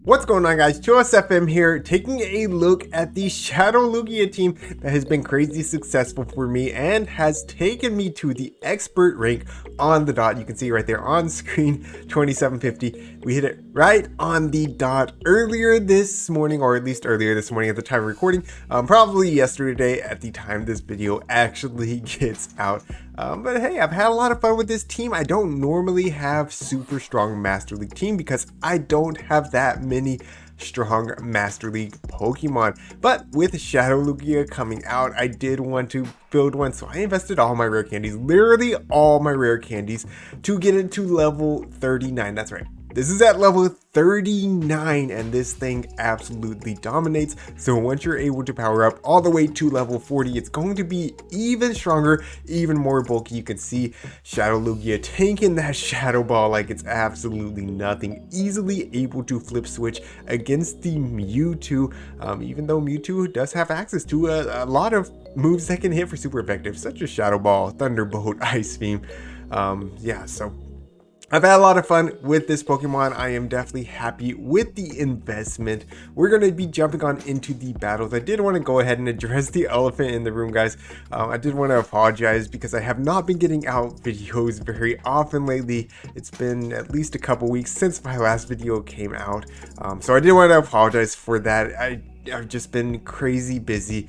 What's going on, guys? ChillisFM here, taking a look at the Shadow Lugia team that has been crazy successful for me and has taken me to the expert rank on the dot. You can see right there on screen, 2750. We hit it right on the dot earlier this morning, or at least earlier this morning at the time of recording. Probably yesterday at the time this video actually gets out. But hey, I've had a lot of fun with this team. I don't normally have super strong Master League team because I don't have that many strong Master League Pokemon. But with Shadow Lugia coming out, I did want to build one, so I invested all my rare candies, literally all my rare candies, to get it to level 39. That's right. This is at level 39 and this thing absolutely dominates. So once you're able to power up all the way to level 40, it's going to be even stronger, even more bulky. You can see Shadow Lugia taking that Shadow Ball like it's absolutely nothing, easily able to flip switch against the Mewtwo, even though Mewtwo does have access to a lot of moves that can hit for super effective, such as Shadow Ball, Thunderbolt, Ice Beam. Yeah, so I've had a lot of fun with this Pokemon. I am definitely happy with the investment. We're going to be jumping on into the battles. I did want to go ahead and address the elephant in the room, guys. I did want to apologize because I have not been getting out videos very often lately. It's been at least a couple weeks since my last video came out. So I did want to apologize for that. I've just been crazy busy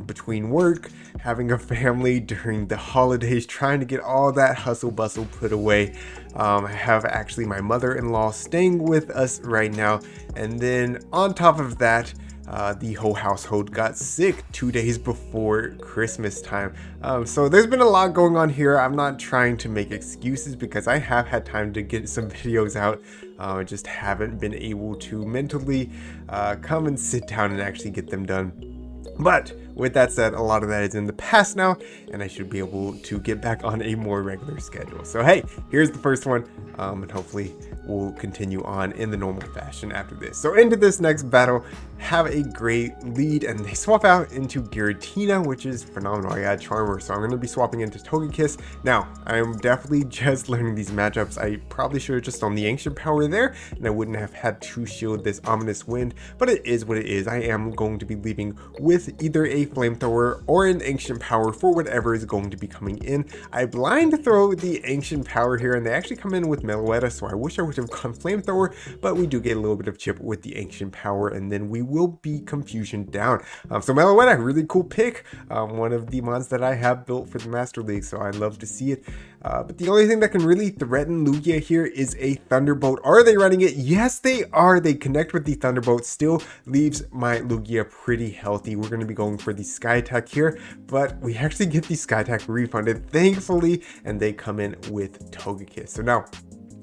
between work, having a family during the holidays, trying to get all that hustle bustle put away. I have actually my mother-in-law staying with us right now, and then on top of that, the whole household got sick 2 days before Christmas time. So there's been a lot going on here. I'm not trying to make excuses because I have had time to get some videos out. I just haven't been able to mentally come and sit down and actually get them done. But with that said, a lot of that is in the past now, and I should be able to get back on a more regular schedule. So hey, here's the first one, and hopefully we'll continue on in the normal fashion after this. So into this next battle, have a great lead, and they swap out into Giratina, which is phenomenal. I got Charmer, so I'm going to be swapping into Togekiss. Now, I'm definitely just learning these matchups. I probably should have just done the Ancient Power there, and I wouldn't have had to shield this Ominous Wind, but it is what it is. I am going to be leaving with either a Flamethrower or an Ancient Power for whatever is going to be coming in. I blind throw the Ancient Power here, and they actually come in with Meloetta, so I wish I would have gone Flamethrower, but we do get a little bit of chip with the Ancient Power, and then we will be Confusion down. So Meloetta, really cool pick, one of the mons that I have built for the Master League, so I love to see it. But the only thing that can really threaten Lugia here is a Thunderbolt. Are they running it? Yes, they are. They connect with the Thunderbolt, still leaves my Lugia pretty healthy. We're going to be going for the Sky Attack here, but we actually get the Sky Attack refunded, thankfully, and they come in with Togekiss. So now,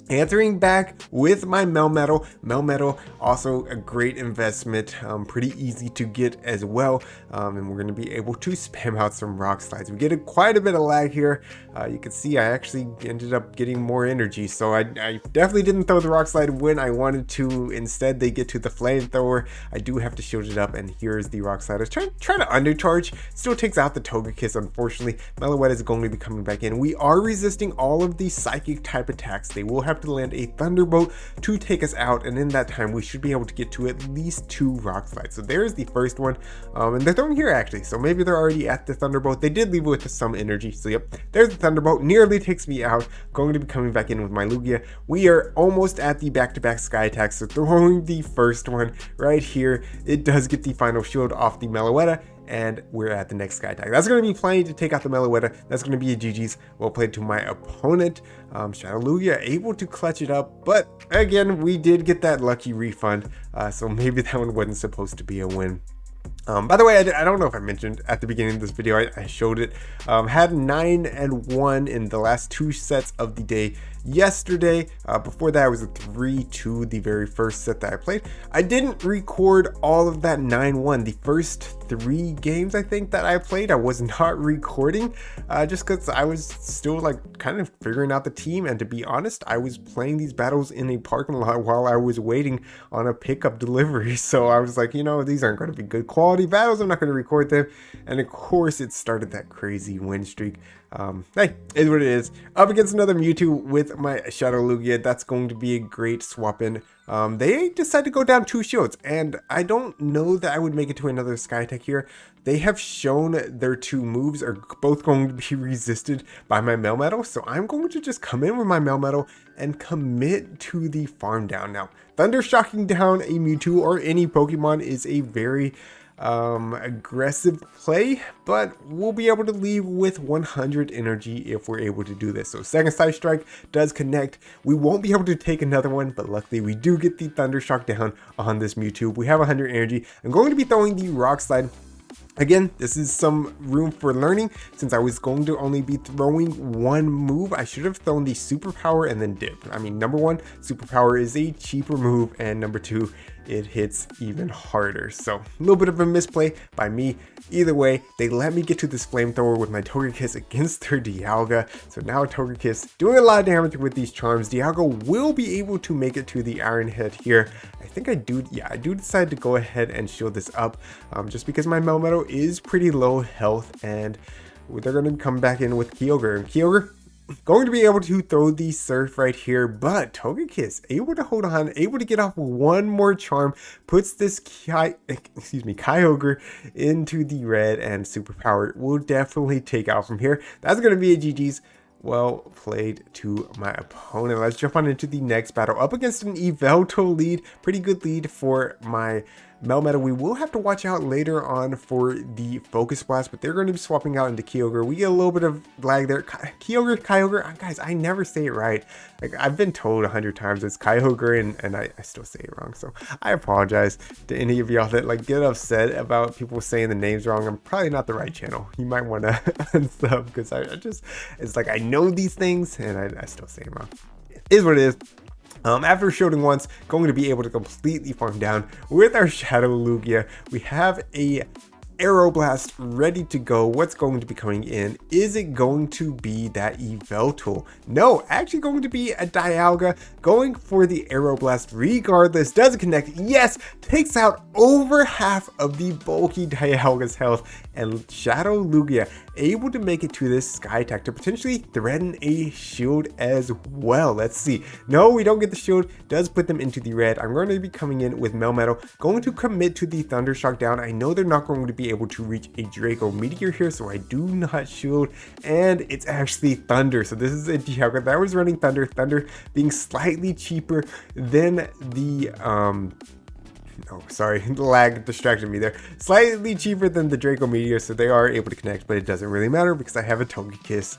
answering back with my Melmetal. Melmetal, also a great investment, pretty easy to get as well, and we're going to be able to spam out some Rock Slides. We get quite a bit of lag here. You can see I actually ended up getting more energy, so I definitely didn't throw the Rock Slide when I wanted to. Instead, they get to the Flamethrower. I do have to shield it up, and here's the Rock Slide. I was trying to undercharge. Still takes out the Togekiss, unfortunately. Meloetta is going to be coming back in. We are resisting all of the Psychic type attacks. They will have to land a Thunderbolt to take us out, and in that time we should be able to get to at least 2 Rock Slides. So there's the first one, and they're throwing here actually, so maybe they're already at the Thunderbolt. They did leave with some energy, so yep, there's the Thunderbolt. Nearly takes me out. Going to be coming back in with my Lugia. We are almost at the back-to-back Sky Attacks, so throwing the first one right here. It does get the final shield off the Meloetta, and we're at the next Sky Attack. That's going to be plenty to take out the Meloetta. That's going to be a GG's. Well played to my opponent. Shadow Lugia able to clutch it up, but again, we did get that lucky refund, so maybe that one wasn't supposed to be a win. By the way, I don't know if I mentioned at the beginning of this video, I showed it, had 9-1 in the last 2 sets of the day yesterday. Before that, I was a 3-2 the very first set that I played. I didn't record all of that 9-1. The first 3 games I think that I played, I was not recording, just because I was still like kind of figuring out the team, and to be honest, I was playing these battles in a parking lot while I was waiting on a pickup delivery. So I was like, you know, these aren't going to be good quality battles. I'm not going to record them. And of course, it started that crazy win streak. Hey, is what it is. Up against another Mewtwo with with my Shadow Lugia. That's going to be a great swap in. They decided to go down 2 shields, and I don't know that I would make it to another Sky Attack here. They have shown their 2 moves are both going to be resisted by my Melmetal, so I'm going to just come in with my Melmetal and commit to the farm down. Now, Thunder Shocking down a Mewtwo or any Pokemon is a very aggressive play, but we'll be able to leave with 100 energy if we're able to do this. So second Side Strike does connect. We won't be able to take another one, but luckily we do get the Thunder Shock down on this Mewtwo. We have 100 energy. I'm going to be throwing the Rock Slide. Again, this is some room for learning. Since I was going to only be throwing 1 move, I should have thrown the Superpower and then dip. I mean, number 1, Superpower is a cheaper move, and number 2, it hits even harder. So a little bit of a misplay by me. Either way, they let me get to this Flamethrower with my Togekiss against their Dialga. So now Togekiss doing a lot of damage with these charms. Dialga will be able to make it to the Iron Head here. I think I do decide to go ahead and shield this up just because my Melmetal is pretty low health, and they're going to come back in with Kyogre. And Kyogre going to be able to throw the Surf right here, but Togekiss able to hold on, able to get off 1 more charm, puts this Kyogre into the red, and Superpower will definitely take out from here. That's going to be a GG's. Well played to my opponent. Let's jump on into the next battle up against an Yveltal lead. Pretty good lead for my Melmetal. We will have to watch out later on for the Focus Blast, but they're going to be swapping out into Kyogre. We get a little bit of lag there. Kyogre, guys, I never say it right. Like, I've been told 100 times it's Kyogre, and I still say it wrong. So I apologize to any of y'all that like get upset about people saying the names wrong. I'm probably not the right channel. You might want to unsub, because I just, it's like I know these things and I still say it wrong. It is what it is. After shielding once, going to be able to completely farm down with our Shadow Lugia. We have a Aeroblast ready to go. What's going to be coming in? Is it going to be that Yveltal? No, actually going to be a Dialga, going for the Aeroblast regardless. Does it connect? Yes, takes out over half of the bulky Dialga's health, and Shadow Lugia able to make it to this Sky Attack to potentially threaten a shield as well. Let's see. No, we don't get the shield. Does put them into the red. I'm going to be coming in with Melmetal, going to commit to the Thunder Shock down. I know they're not going to be able to reach a Draco Meteor here, so I do not shield, and it's actually Thunder. So this is a Dialga that was running Thunder. Thunder being slightly cheaper than the oh, sorry, the lag distracted me there. Slightly cheaper than the Draco Meteor, so they are able to connect, but it doesn't really matter because I have a Togekiss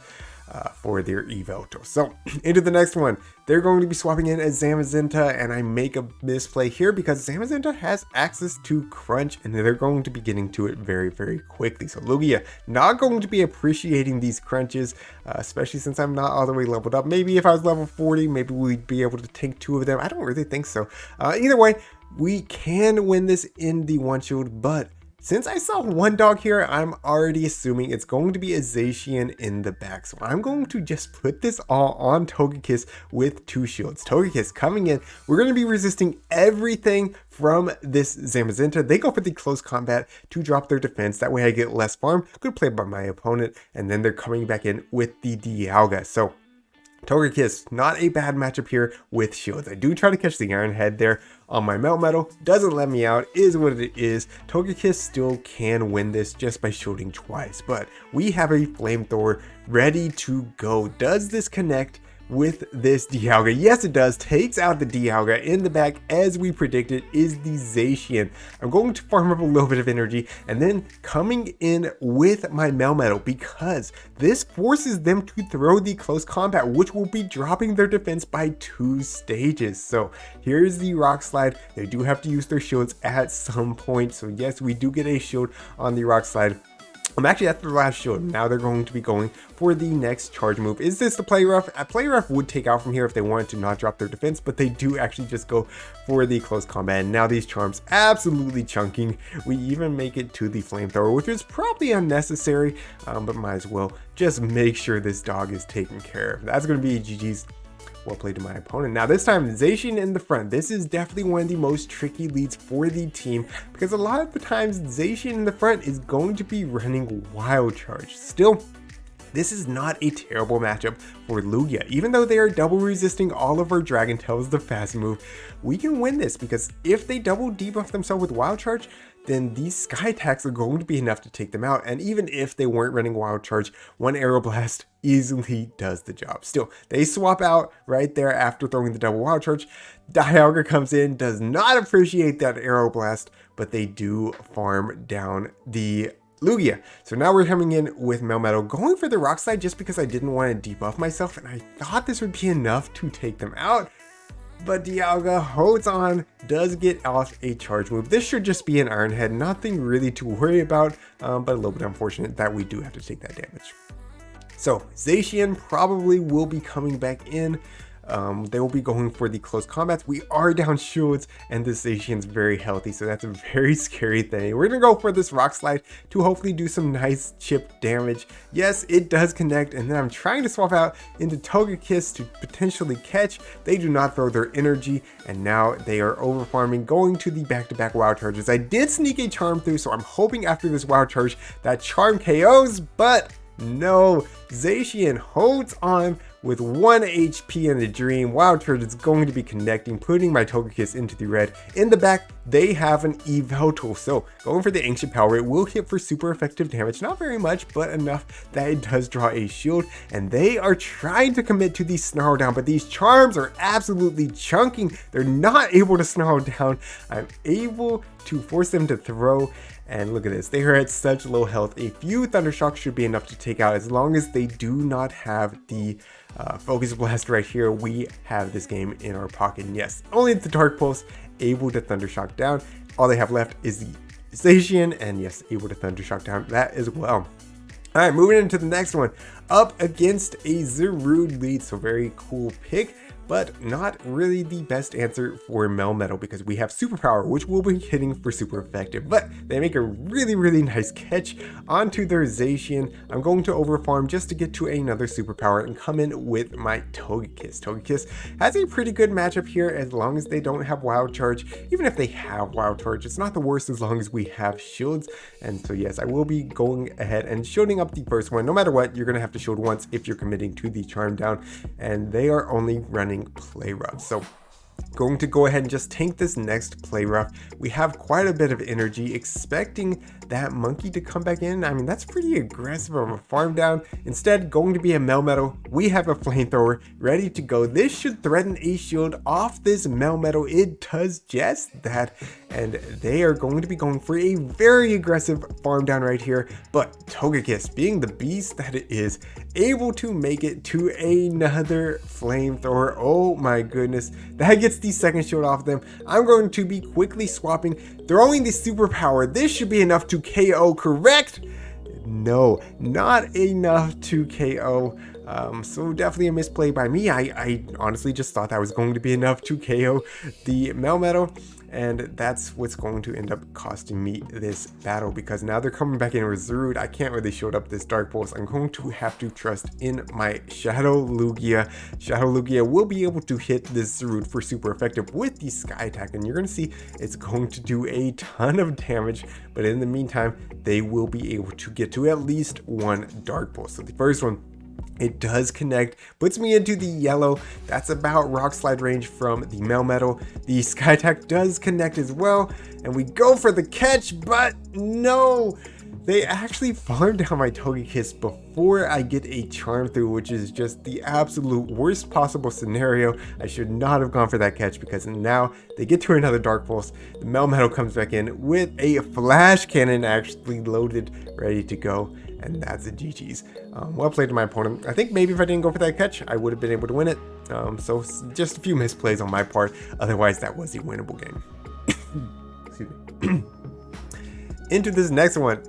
for their Yveltal. So into the next one, they're going to be swapping in as Zamazenta, and I make a misplay here because Zamazenta has access to Crunch, and they're going to be getting to it very, very quickly. So Lugia not going to be appreciating these crunches, especially since I'm not all the way leveled up. Maybe if I was level 40, maybe we'd be able to take 2 of them. I don't really think so. Either way, we can win this in the 1 shield, but since I saw 1 dog here, I'm already assuming it's going to be a Zacian in the back. So I'm going to just put this all on Togekiss with 2 shields. Togekiss coming in. We're going to be resisting everything from this Zamazenta. They go for the close combat to drop their defense. That way I get less farm. Good play by my opponent. And then they're coming back in with the Dialga. So Togekiss, not a bad matchup here with shields. I do try to catch the Iron Head there on my Melmetal. Doesn't let me out, is what it is. Togekiss still can win this just by shielding twice, but we have a Flamethrower ready to go. Does this connect with this Dialga? Yes, it does. Takes out the Dialga. In the back, as we predicted, is the Zacian. I'm going to farm up a little bit of energy and then coming in with my Melmetal because this forces them to throw the close combat, which will be dropping their defense by 2 stages. So here's the Rock Slide. They do have to use their shields at some point. So yes, we do get a shield on the Rock Slide. I'm actually at the last shield. Now they're going to be going for the next charge move. Is this the Play Rough? A Play Rough would take out from here if they wanted to not drop their defense, but they do actually just go for the close combat. And now these charms absolutely chunking. We even make it to the Flamethrower, which is probably unnecessary, but might as well just make sure this dog is taken care of. That's going to be GG's. Well played to my opponent. Now this time, Zacian in the front. This is definitely one of the most tricky leads for the team because a lot of the times Zacian in the front is going to be running Wild Charge. Still, This is not a terrible matchup for Lugia. Even though they are double resisting all of our Dragon Tails, the fast move, we can win this because if they double debuff themselves with Wild Charge, then these Sky attacks are going to be enough to take them out. And even if they weren't running Wild Charge, one Aeroblast easily does the job. Still, they swap out right there after throwing the double Wild Charge. Dialga comes in, does not appreciate that Aeroblast, but they do farm down the Lugia. So now we're coming in with Melmetal, going for the Rock Slide just because I didn't want to debuff myself, and I thought this would be enough to take them out. But Dialga holds on, does get off a charge move. This should just be an Iron Head, nothing really to worry about, but a little bit unfortunate that we do have to take that damage. So Zacian probably will be coming back in. They will be going for the close combats. We are down shields and this Zacian's very healthy, so that's a very scary thing. We're gonna go for this Rock Slide to hopefully do some nice chip damage. Yes, it does connect, and then I'm trying to swap out into Togekiss to potentially catch. They do not throw their energy, and now they are over farming, going to the back-to-back Wild Charges. I did sneak a Charm through, so I'm hoping after this Wild Charge that Charm KOs, but no, Zacian holds on with 1 HP in the Dream. Wild Charge is going to be connecting, putting my Togekiss into the red. In the back, they have an Eveltal, so going for the Ancient Power, it will hit for super effective damage. Not very much, but enough that it does draw a shield, and they are trying to commit to the Snarl Down, but these Charms are absolutely chunking. They're not able to Snarl Down. I'm able to force them to throw, and look at this, they are at such low health. A few Thunder Shocks should be enough to take out as long as they do not have the Focus Blast right here. We have this game in our pocket, and yes, only the Dark Pulse able to Thunder Shock down. All they have left is the Zacian, and yes, able to Thunder Shock down that as well. All right, moving into the next one, up against a Zarude lead, so very cool pick, but not really the best answer for Melmetal because we have Superpower, which will be hitting for super effective, but they make a really nice catch onto their Zacian. I'm going to overfarm just to get to another Superpower and come in with my Togekiss. Togekiss has a pretty good matchup here as long as they don't have Wild Charge. Even if they have Wild Charge, it's not the worst as long as we have shields. And so yes, I will be going ahead and shielding up the first one. No matter what, you're going to have to shield once if you're committing to the Charm Down, and they are only running Play Rough. So going to go ahead and just tank this next Play Rough. We have quite a bit of energy, expecting that Monkey to come back in. I mean, that's pretty aggressive of a farm down. Instead, going to be a Melmetal. We have a Flamethrower ready to go. This should threaten a shield off this Melmetal. It does just that, and they are going to be going for a very aggressive farm down right here. But Togekiss, being the beast that it is, able to make it to another Flamethrower. Oh my goodness, that gets the second shield off them. I'm going to be quickly swapping, throwing the Superpower. This should be enough to KO, correct? No, not enough to KO. So definitely a misplay by me. I honestly just thought that was going to be enough to KO the Melmetal, and that's what's going to end up costing me this battle because now they're coming back in with Zarude. I can't really shield up this Dark Pulse. I'm going to have to trust in my Shadow Lugia. Shadow Lugia will be able to hit this Zarude for super effective with the Sky Attack, and you're going to see it's going to do a ton of damage, but in the meantime, they will be able to get to at least one Dark Pulse. So the first one, it does connect, puts me into the yellow. That's about Rock Slide range from the Melmetal. The Sky Attack does connect as well, and we go for the catch, but no! They actually farm down my Togekiss before I get a Charm through, which is just the absolute worst possible scenario. I should not have gone for that catch because now they get to another Dark Pulse. The Melmetal comes back in with a Flash Cannon actually loaded, ready to go. And that's a GG's. Well played to my opponent. I think maybe if I didn't go for that catch, I would have been able to win it. So just a few misplays on my part. Otherwise, that was a winnable game. Excuse me. Into this next one.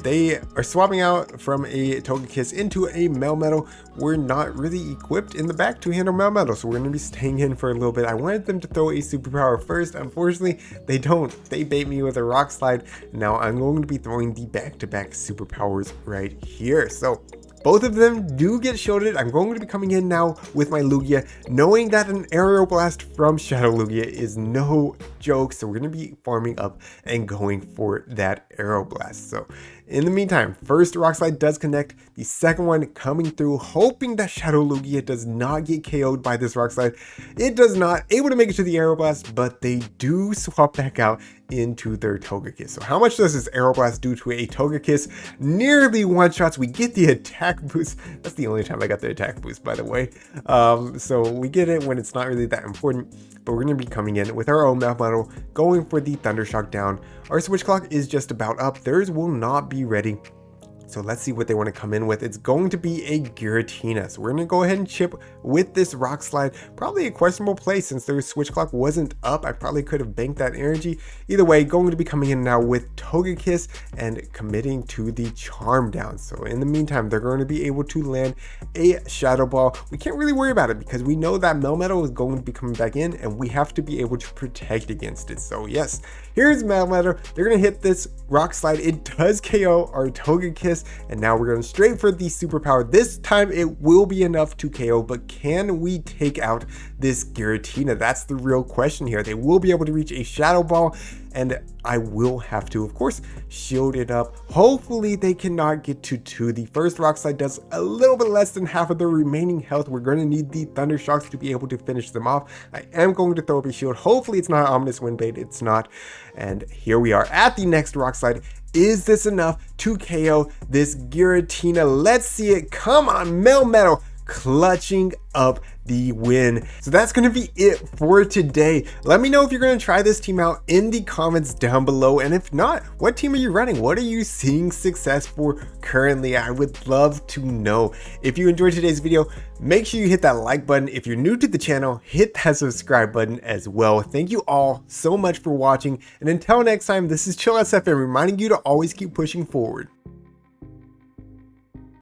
They are swapping out from a Togekiss into a Melmetal. We're not really equipped in the back to handle Melmetal, so we're going to be staying in for a little bit. I wanted them to throw a Superpower first. Unfortunately, they don't. They bait me with a Rock Slide. Now I'm going to be throwing the back-to-back Superpowers right here. So both of them do get shielded. I'm going to be coming in now with my Lugia, knowing that an Aerial Blast from Shadow Lugia is no joke. So we're going to be farming up and going for that Aerial Blast. So In the meantime, first Rock Slide does connect, the second one coming through, hoping that Shadow Lugia does not get KO'd by this Rock Slide. It does not, able to make it to the Aeroblast, but they do swap back out into their Togekiss. So how much does this Aeroblast do to a Togekiss? Nearly one shots. We get the attack boost. That's the only time I got the attack boost, by the way. So we get it when it's not really that important, but we're going to be coming in with our own Melmetal, going for the Thundershock down. Our switch clock is just about up. Theirs will not be ready. So let's see what they want to come in with. It's going to be a Giratina. So we're going to go ahead and chip with this Rock Slide. Probably a questionable play since their switch clock wasn't up. I probably could have banked that energy. Either way, going to be coming in now with Togekiss and committing to the Charm down. So in the meantime, they're going to be able to land a Shadow Ball. We can't really worry about it because we know that Melmetal is going to be coming back in and we have to be able to protect against it. So yes, here's Melmetal. They're going to hit this Rock Slide. It does KO our Togekiss. And now we're going straight for the superpower. This time it will be enough to KO, but can we take out this Giratina? That's the real question here. They will be able to reach a Shadow Ball, and I will have to, of course, shield it up. Hopefully they cannot get to 2. The first Rock Slide does a little bit less than half of the remaining health. We're going to need the Thunder Shocks to be able to finish them off. I am going to throw up a shield. Hopefully it's not Ominous Wind Bait. It's not. And here we are at the next Rock Slide. Is this enough to KO this Giratina? Let's see it. Come on, Melmetal, clutching up the win. So that's going to be it for today. Let me know if you're going to try this team out in the comments down below. And if not, what team are you running? What are you seeing success for currently? I would love to know. If you enjoyed today's video, make sure you hit that like button. If you're new to the channel, hit that subscribe button as well. Thank you all so much for watching. And until next time, this is ChillisFM reminding you to always keep pushing forward.